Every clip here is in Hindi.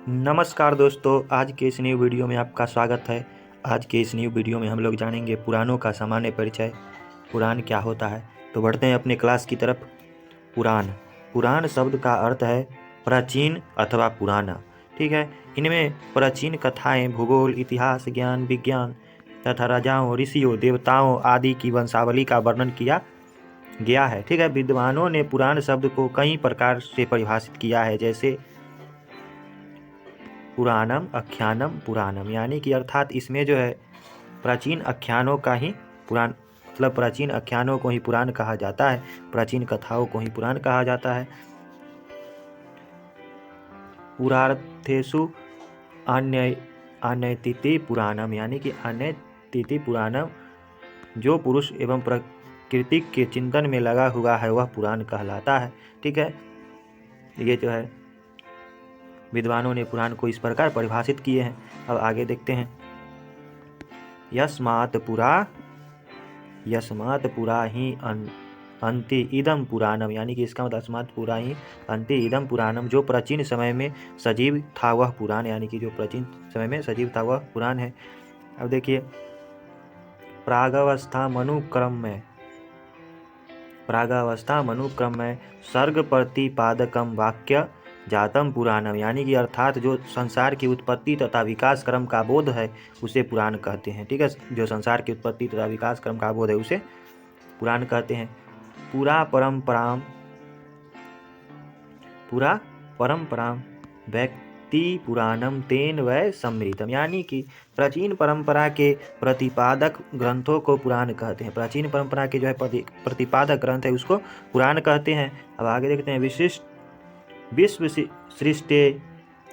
नमस्कार दोस्तों, आज के इस न्यू वीडियो में आपका स्वागत है। आज के इस न्यू वीडियो में हम लोग जानेंगे पुराणों का सामान्य परिचय। पुराण क्या होता है? तो बढ़ते हैं अपने क्लास की तरफ। पुराण पुराण शब्द का अर्थ है प्राचीन अथवा पुराना। ठीक है, इनमें प्राचीन कथाएं, भूगोल, इतिहास, ज्ञान, विज्ञान तथा राजाओं, ऋषियों, देवताओं आदि की वंशावली का वर्णन किया गया है। ठीक है, विद्वानों ने पुराण शब्द को कई प्रकार से परिभाषित किया है, जैसे पुराणम, आख्यानम, पुराणम, यानी कि अर्थात इसमें जो है प्राचीन आख्यानों का ही पुराण, मतलब प्राचीन आख्यानों को ही पुराण कहा जाता है, प्राचीन कथाओं को ही पुराण कहा जाता है। पुरार्थेषु अन्य अन्यतिथि पुराणम, यानी कि अन्यतिथि पुराणम, जो पुरुष एवं प्रकृति के चिंतन में लगा हुआ है वह पुराण कहलाता है। ठीक है, ये जो है विद्वानों ने पुराण को इस प्रकार परिभाषित किए हैं। अब आगे देखते हैं। यस्मात् पुरा ही अंति इदम पुराणम, यानी कि इसका मतलब यस्मात् पुरा ही अंति इदम पुराणम, जो प्राचीन समय में सजीव था वह पुराण, यानी कि जो प्राचीन समय में सजीव था वह पुराण है। अब देखिए, प्रागावस्था मनुक्रम में सर्ग प्रतिपादकम वाक्य जातम पुराणम, यानी कि अर्थात जो संसार की उत्पत्ति तथा विकास क्रम का बोध है उसे पुराण कहते हैं। ठीक है, जो संसार की उत्पत्ति तथा विकास क्रम का बोध है उसे पुराण कहते हैं। पुरा परंपराम व्यक्ति पुराणम तेन वै समृतम, यानी कि प्राचीन परंपरा के प्रतिपादक ग्रंथों को पुराण कहते हैं। प्राचीन परंपरा के जो है प्रतिपादक ग्रंथ है उसको पुराण कहते हैं। अब आगे देखते हैं। विश्व सृष्टि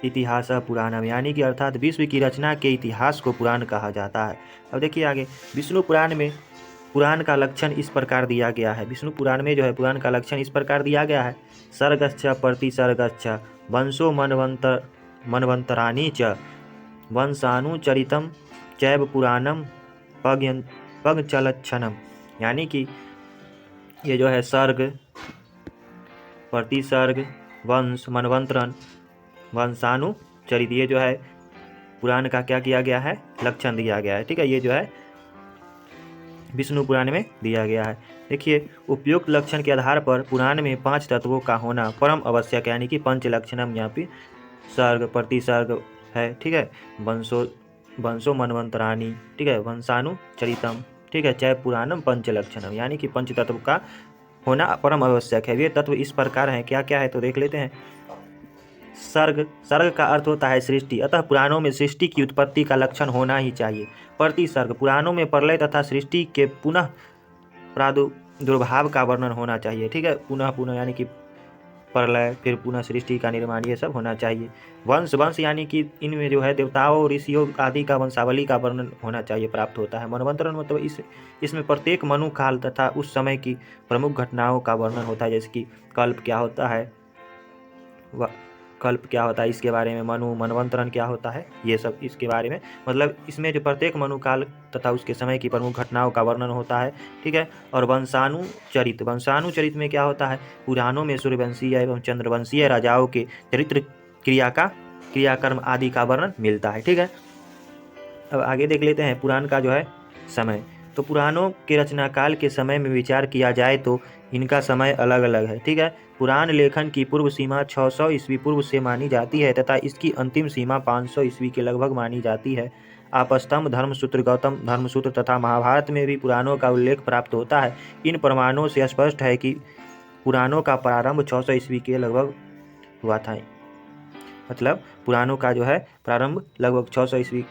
इतिहास पुराणम, यानी कि अर्थात विश्व की रचना के इतिहास को पुराण कहा जाता है। अब देखिए आगे, विष्णु पुराण में पुराण का लक्षण इस प्रकार दिया गया है। विष्णु पुराण में जो है पुराण का लक्षण इस प्रकार दिया गया है। सर्गच्छ प्रतिसर्गच्छ वंशो मनवंतराणि च वंशानुचरितम चैव पुराणम पगचलक्षणम, यानी कि ये जो है सर्ग, प्रतिसर्ग, वंश, मनवंतरण, वंशानुचरित, ये जो है पुराण का क्या किया गया है, लक्षण दिया गया है। ठीक है, ये जो है विष्णु पुराण में दिया गया है। देखिए, उपयुक्त लक्षण के आधार पर पुराण में 5 तत्वों का होना परम आवश्यक है, यानी कि पंच लक्षणम, यहाँ पे सर्ग, प्रतिसर्ग है। ठीक है, वंशो मनवंतराणि, ठीक है, वंशानुचरितम, ठीक है, चैव पुराणम पंच लक्षणम, यानी कि पंच तत्व का होना परम आवश्यक है। वे तत्व इस प्रकार हैं, क्या क्या है तो देख लेते हैं। सर्ग का अर्थ होता है सृष्टि, अतः पुराणों में सृष्टि की उत्पत्ति का लक्षण होना ही चाहिए। प्रतिसर्ग, पुराणों में प्रलय तथा सृष्टि के पुनः प्रादुर्भाव का वर्णन होना चाहिए। ठीक है, पुनः यानी कि प्रलय, फिर पुनः सृष्टि का निर्माण, ये सब होना चाहिए। वंश, यानी कि इनमें जो है देवताओं, ऋषियों आदि का वंशावली का वर्णन होना चाहिए, प्राप्त होता है। मनवंतरण मतलब इसमें प्रत्येक मनु काल तथा उस समय की प्रमुख घटनाओं का वर्णन होता है, जैसे कि कल्प क्या होता है, इसके बारे में, मनवंतरण क्या होता है, ये सब इसके बारे में, मतलब इसमें जो प्रत्येक मनुकाल तथा उसके समय की प्रमुख घटनाओं का वर्णन होता है। ठीक है, और वंशानुचरित में क्या होता है, पुराणों में सूर्यवंशीय एवं चंद्रवंशीय राजाओं के चरित्र, क्रियाकर्म आदि का वर्णन मिलता है। ठीक है, अब आगे देख लेते हैं पुराण का जो है समय। तो पुराणों के रचना काल के समय में विचार किया जाए तो इनका समय अलग अलग है। ठीक है, पुराण लेखन की पूर्व सीमा 600 ईस्वी पूर्व से मानी जाती है तथा इसकी अंतिम सीमा 500 ईस्वी के लगभग मानी जाती है। आपस्तंभ, धर्मसूत्र, गौतम धर्मसूत्र तथा महाभारत में भी पुराणों का उल्लेख प्राप्त होता है। इन प्रमाणों से स्पष्ट है कि पुराणों का प्रारंभ 600 ईस्वी के लगभग हुआ था। मतलब पुराणों का जो है प्रारंभ लगभग 600 ईस्वी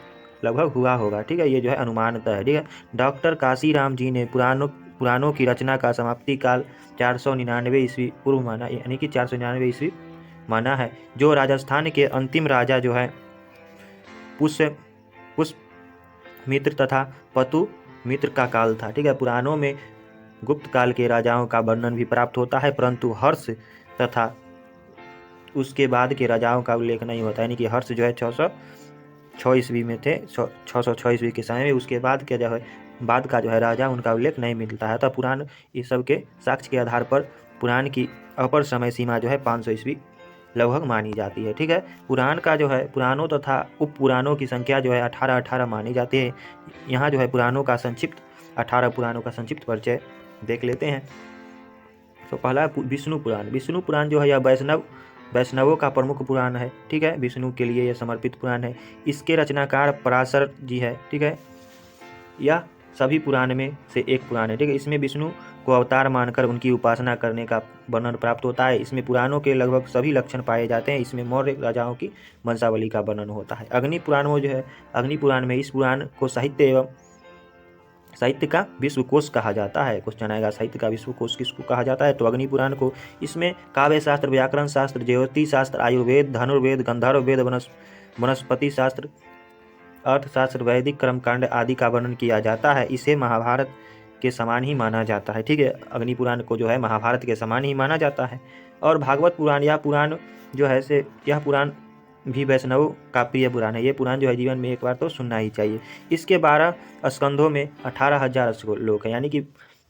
लगभग हुआ होगा। ठीक है, ये जो है अनुमानतः है। ठीक है, डॉक्टर काशीराम जी ने पुराणों की रचना का समाप्ति काल 499 ईस्वी पूर्व माना, यानी कि 499 ईस्वी माना है, जो राजस्थान के अंतिम राजा जो है पुष्यमित्र तथा पतुमित्र का काल था। ठीक है, पुराणों में गुप्त काल के राजाओं का वर्णन भी प्राप्त होता है, परंतु हर्ष तथा उसके बाद के राजाओं का उल्लेख नहीं होता, यानी कि हर्ष जो है 606 ईस्वी में थे, 606 ईस्वी के समय में, उसके बाद के जो है बाद का जो है राजा, उनका उल्लेख नहीं मिलता है। तो पुराण इस सब के साक्ष्य के आधार पर पुराण की अपर समय सीमा जो है 500 ईस्वी लगभग मानी जाती है। ठीक है, पुराण का जो है पुराणों तथा उप पुराणों की संख्या जो है 18 मानी जाती है। यहाँ जो है पुराणों का संक्षिप्त 18 पुराणों का संक्षिप्त परिचय देख लेते हैं। तो पहला है विष्णु पुराण। विष्णु पुराण जो है यह वैष्णवों का प्रमुख पुराण है। ठीक है, विष्णु के लिए यह समर्पित पुराण है। इसके रचनाकार पराशर जी है। ठीक है, यह सभी पुराण में से एक पुराण है। ठीक है, इसमें विष्णु को अवतार मानकर उनकी उपासना करने का वर्णन प्राप्त होता है। इसमें पुराणों के लगभग सभी लक्षण पाए जाते हैं। इसमें मौर्य राजाओं की वंशावली का वर्णन होता है। अग्नि पुराण में जो है, अग्नि पुराण में इस पुराण को साहित्य का विश्वकोश कहा जाता है। क्वेश्चन आएगा साहित्य का विश्वकोश किसको कहा जाता है, तो अग्नि पुराण को। इसमें काव्य शास्त्र, व्याकरण शास्त्र, ज्योतिष शास्त्र, आयुर्वेद, धनुर्वेद, गंधर्व वेद, वनस्पति शास्त्र, अर्थशास्त्र, वैदिक कर्मकांड आदि का वर्णन किया जाता है। इसे महाभारत के समान ही माना जाता है। ठीक है, अग्नि पुराण को जो है महाभारत के समान ही माना जाता है। और भागवत पुराण, यह पुराण जो है यह पुराण भी वैष्णवों का प्रिय पुराण है। ये पुराण जो है जीवन में एक बार तो सुनना ही चाहिए। इसके 12 स्कंधों में 18,000 श्लोक है। यानी कि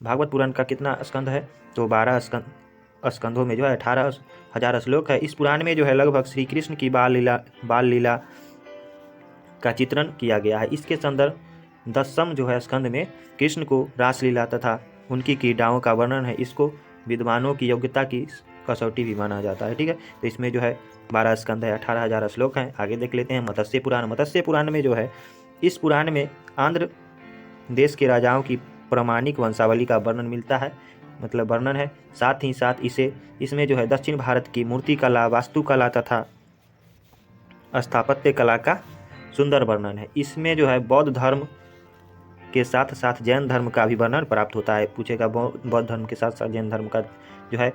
भागवत पुराण का कितना स्कंध है, तो 12 स्कंधों में जो है 18,000 श्लोक है। इस पुराण में जो है लगभग श्री कृष्ण की बाल लीला का चित्रण किया गया है। इसके संदर्भ 10वें जो है स्कंद में कृष्ण को रासलीला तथा उनकी क्रीड़ाओं का वर्णन है। इसको विद्वानों की योग्यता की कसौटी भी माना जाता है। ठीक है, तो इसमें जो है 12 स्कंद है, 18,000 श्लोक हैं। आगे देख लेते हैं मत्स्य पुराण। मत्स्य पुराण में जो है, इस पुराण में आंध्र देश के राजाओं की प्रामाणिक वंशावली का वर्णन मिलता है, मतलब वर्णन है। साथ ही साथ इसमें जो है दक्षिण भारत की मूर्तिकला, वास्तुकला तथा स्थापत्य कला का सुंदर वर्णन है। इसमें जो है बौद्ध धर्म के साथ साथ जैन धर्म का भी वर्णन प्राप्त होता है। पूछेगा बौद्ध धर्म के साथ साथ जैन धर्म का जो है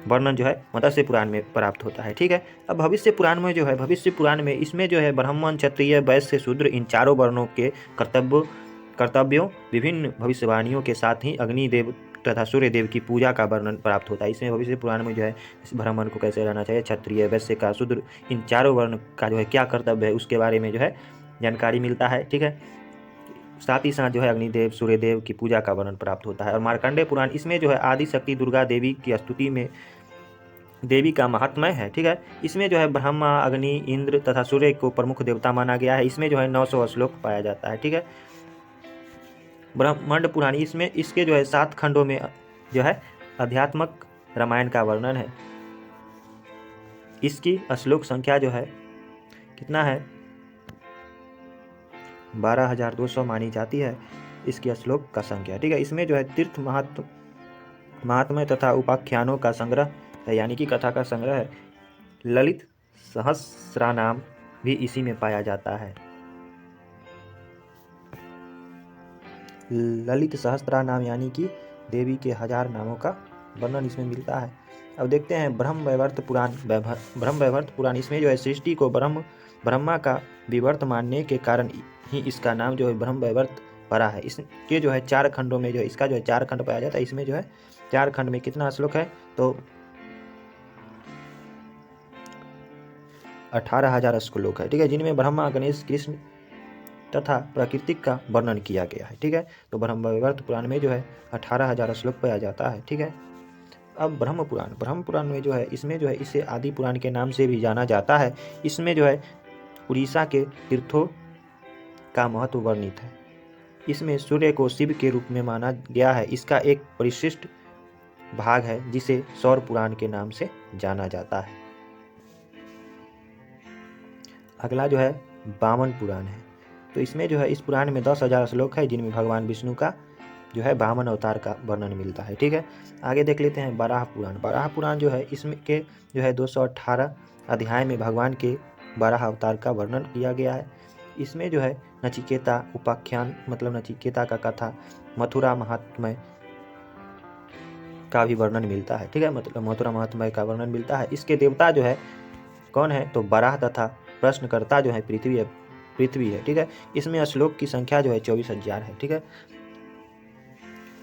वर्णन जो है मत्स्य पुराण में प्राप्त होता है। ठीक है, अब भविष्य पुराण में जो है, भविष्य पुराण में इसमें जो है ब्राह्मण, क्षत्रिय, वैश्य, शूद्र इन चारों वर्णों के कर्तव्यों, विभिन्न भविष्यवाणियों के साथ ही अग्निदेव तथा सूर्य देव की पूजा का वर्णन प्राप्त होता है। इसमें भविष्य पुराण में जो है इस ब्राह्मण को कैसे रहना चाहिए, क्षत्रिय, वैश्य का, शूद्र, इन चारों वर्ण का जो है क्या कर्तव्य है उसके बारे में जो है जानकारी मिलता है। ठीक है, साथ ही साथ जो है अग्निदेव, सूर्यदेव की पूजा का वर्णन प्राप्त होता है। और मार्कंडेय पुराण, इसमें जो है आदि शक्ति दुर्गा देवी की स्तुति में देवी का महात्म्य है। ठीक है, इसमें जो है ब्रह्मा, अग्नि, इंद्र तथा सूर्य को प्रमुख देवता माना गया है। इसमें जो है 900 श्लोक पाया जाता है। ठीक है, ब्रह्मांड पुराण, इसमें इसके जो है 7 खंडों में जो है अध्यात्मक रामायण का वर्णन है। इसकी श्लोक संख्या जो है कितना है, 12,200 मानी जाती है इसकी श्लोक का संख्या। ठीक है, इसमें जो है तीर्थ महात्म्य तथा उपाख्यानों का संग्रह है, यानी कि कथा का संग्रह है। ललित सहस्रनाम भी इसी में पाया जाता है। ललित सहस्त्रनाम यानी कि देवी के 1000 नामों का वर्णन इसमें मिलता है। अब देखते हैं ब्रह्मवैवर्त पुराण। ब्रह्मवैवर्त पुराण, इसमें जो है सृष्टि को ब्रह्मा का विवर्त मानने के कारण ही इसका नाम जो है ब्रह्मवैवर्त पड़ा है। इसके जो है 4 खंडों में जो है इसका जो है 4 खंड पाया जाता है। इसमें जो है 4 खंड में कितना श्लोक है, तो 18,000 श्लोक है। ठीक है, जिनमें ब्रह्मा, गणेश, कृष्ण तथा प्राकृतिक का वर्णन किया गया है। ठीक है, तो ब्रह्मवैवर्त पुराण में जो है 18,000 श्लोक पाया जाता है। ठीक है, अब ब्रह्म पुराण में जो है इसमें जो है इसे आदि पुराण के नाम से भी जाना जाता है। इसमें जो है उड़ीसा के तीर्थों का महत्व वर्णित है। इसमें सूर्य को शिव के रूप में माना गया है। इसका एक परिशिष्ट भाग है जिसे सौर पुराण के नाम से जाना जाता है। अगला जो है वामन पुराण है। तो इसमें जो है इस पुराण में 10,000 श्लोक है, जिनमें भगवान विष्णु का जो है वामन अवतार का वर्णन मिलता है। ठीक है, आगे देख लेते हैं वराह पुराण। वराह पुराण जो है इसमें के जो है 218 अध्याय में भगवान के वराह अवतार का वर्णन किया गया है। इसमें जो है नचिकेता उपाख्यान, मतलब नचिकेता का कथा, मथुरा महात्म्य का भी वर्णन मिलता है। ठीक है, मतलब मथुरा महात्म्य का वर्णन मिलता है। इसके देवता जो है कौन है, तो वराह तथा प्रश्नकर्ता जो है पृथ्वी है। ठीक है, इसमें श्लोक की संख्या जो है 24,000 है। ठीक है,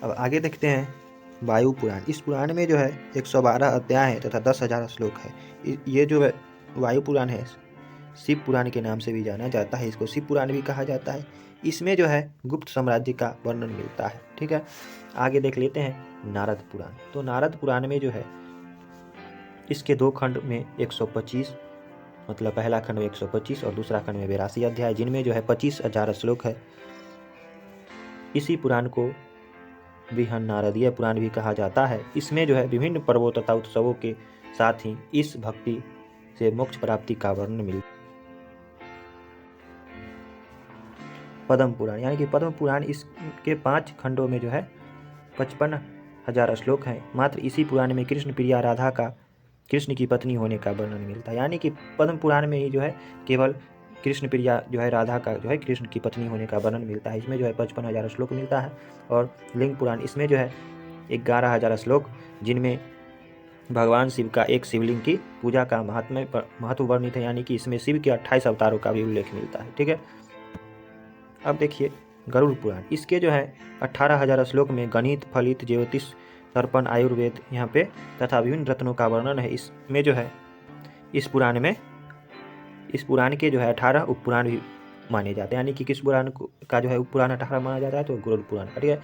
अब आगे देखते हैं वायु पुराण। इस पुराण में जो है 112 अध्याय है तथा 10,000 श्लोक है। ये जो है वायु पुराण है शिव पुराण के नाम से भी जाना जाता है। इसको शिव पुराण भी कहा जाता है। इसमें जो है गुप्त साम्राज्य का वर्णन मिलता है। ठीक है, आगे देख लेते हैं नारद पुराण। तो नारद पुराण में जो है इसके 2 खंड में 125, मतलब पहला खंड में 125 और दूसरा खंड में 82 अध्याय, जिनमें जो है 25,000 श्लोक है। इसी पुराण को बृहन नारदीय पुराण भी कहा जाता है। इसमें जो है विभिन्न पर्वों तथा उत्सवों के साथ ही इस भक्ति से मोक्ष प्राप्ति का वर्णन मिलता। पद्म पुराण, यानी कि पद्म पुराण, इसके 5 खंडों में जो है 55,000 श्लोक हैं। मात्र इसी पुराण में कृष्ण प्रिया राधा का कृष्ण की पत्नी होने का वर्णन मिलता है। यानी कि पद्म पुराण में ही जो है केवल कृष्ण प्रिया जो है राधा का जो है कृष्ण की पत्नी होने का वर्णन मिलता है। इसमें जो है 55,000 श्लोक मिलता है। और लिंग पुराण, इसमें जो है 11,000 श्लोक, जिनमें भगवान शिव का एक शिवलिंग की पूजा का महत्व वर्णित है। यानी कि इसमें शिव के 28 अवतारों का भी उल्लेख मिलता है। ठीक है, अब देखिए गरुड़ पुराण, इसके जो है 18,000 श्लोक में गणित, फलित, ज्योतिष, तर्पण, आयुर्वेद यहाँ पे तथा विभिन्न रत्नों का वर्णन है। इसमें जो है इस पुराण के जो है 18 उपपुराण भी माने जाते हैं। यानी कि किस पुराण का जो है उपपुराण 18 माना जाता है, तो गरुड़ पुराण। ठीक है,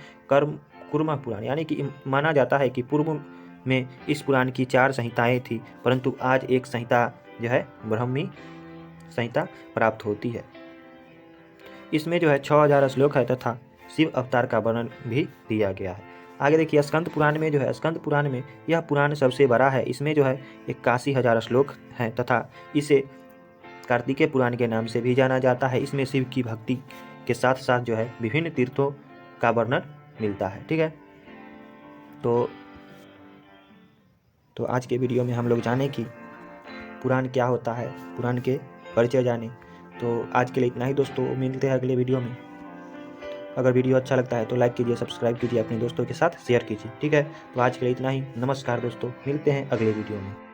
कुर्मा पुराण, यानी कि माना जाता है कि पूर्व में इस पुराण की 4 संहिताएं थी, परंतु आज एक संहिता जो है ब्राह्मी संहिता प्राप्त होती है। इसमें जो है 6,000 श्लोक है तथा शिव अवतार का वर्णन भी दिया गया है। आगे देखिए स्कंद पुराण में जो है, स्कंद पुराण में यह पुराण सबसे बड़ा है। इसमें जो है 81,000 श्लोक हैं तथा इसे कार्तिकेय पुराण के नाम से भी जाना जाता है। इसमें शिव की भक्ति के साथ साथ जो है विभिन्न तीर्थों का वर्णन मिलता है। ठीक है, तो आज के वीडियो में हम लोग जाने कि पुराण क्या होता है, पुराण के परिचय जाने। तो आज के लिए इतना ही दोस्तों, मिलते हैं अगले वीडियो में। अगर वीडियो अच्छा लगता है तो लाइक कीजिए, सब्सक्राइब कीजिए, अपने दोस्तों के साथ शेयर कीजिए। ठीक है, तो आज के लिए इतना ही। नमस्कार दोस्तों, मिलते हैं अगले वीडियो में।